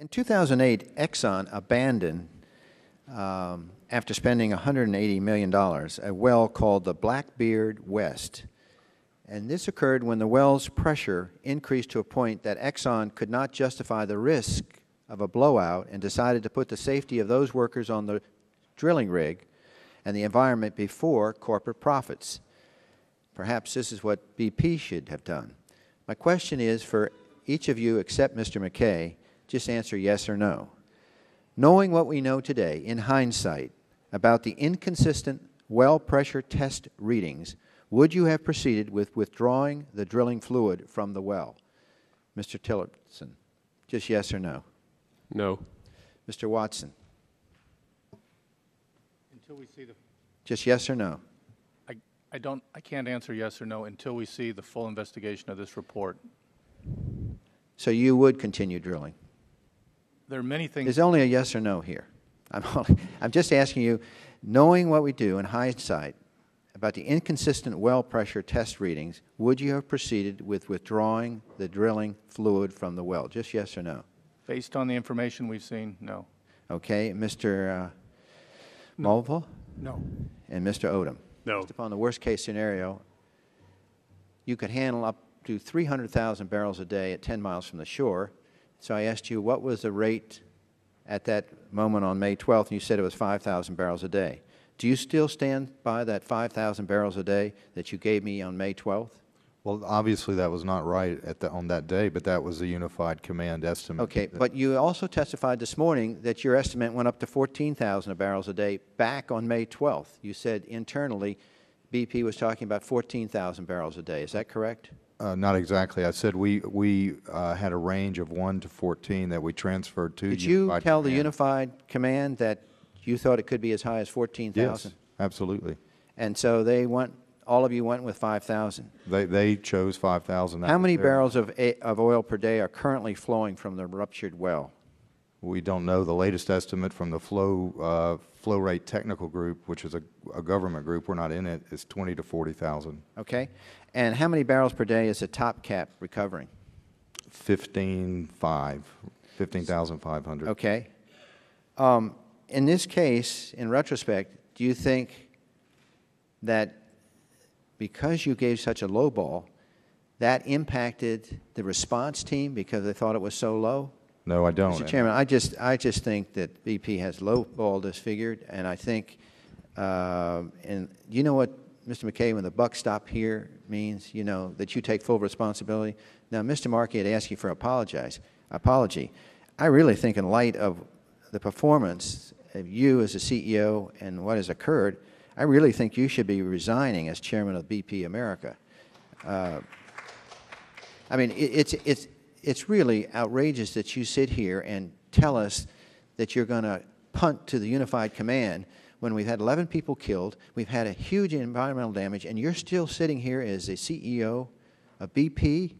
In 2008, Exxon abandoned, after spending $180 million, a well called the Blackbeard West. And this occurred when the well's pressure increased to a point that Exxon could not justify the risk of a blowout and decided to put the safety of those workers on the drilling rig and the environment before corporate profits. Perhaps this is what BP should have done. My question is for each of you except Mr. McKay, just answer yes or no. Knowing what we know today, in hindsight, about the inconsistent well pressure test readings, would you have proceeded with withdrawing the drilling fluid from the well? Mr. Tillotson, just yes or no? No. Mr. Watson? Until we see the... Just yes or no? I can't answer yes or no until we see the full investigation of this report. So you would continue drilling? There are many things... There's only a yes or no here. I'm just asking you, knowing what we do in hindsight about the inconsistent well pressure test readings, would you have proceeded with withdrawing the drilling fluid from the well? Just yes or no? Based on the information we've seen, no. Okay. Mr. Mulvihill? No. And Mr. Odom? No. Based upon the worst case scenario, you could handle up to 300,000 barrels a day at 10 miles from the shore. So I asked you, what was the rate at that moment on May 12th, and you said it was 5,000 barrels a day. Do you still stand by that 5,000 barrels a day that you gave me on May 12th? Well, obviously that was not right on that day, but that was a unified command estimate. Okay, but you also testified this morning that your estimate went up to 14,000 barrels a day back on May 12th. You said internally BP was talking about 14,000 barrels a day. Is that correct? Not exactly. I said we had a range of 1 to 14 that we transferred to Did Unified you tell the Command. Unified Command that you thought it could be as high as 14,000? Yes, absolutely. And so they went, all of you went with 5,000. They chose 5,000. How many barrels of oil per day are currently flowing from the ruptured well? We don't know. The latest estimate from the flow rate technical group, which is a government group, we're not in it, is 20 to 40,000. Okay. And how many barrels per day is the top cap recovering? 15,500. Okay. In this case, in retrospect, do you think that because you gave such a low ball, that impacted the response team because they thought it was so low? No, I don't. Mr. Chairman, I just think that BP has low-balled this figure, and I think, and you know what, Mr. McKay, when the buck stop here means, you know, that you take full responsibility. Now, Mr. Markey had asked you for apology. I really think in light of the performance of you as a CEO and what has occurred, I really think you should be resigning as chairman of BP America. I mean, it's really outrageous that you sit here and tell us that you're going to punt to the Unified Command when we've had 11 people killed, we've had a huge environmental damage, and you're still sitting here as a CEO of BP.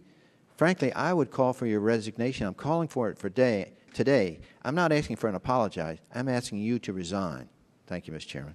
Frankly, I would call for your resignation. I'm calling for it for today. I'm not asking for an apology. I'm asking you to resign. Thank you, Mr. Chairman.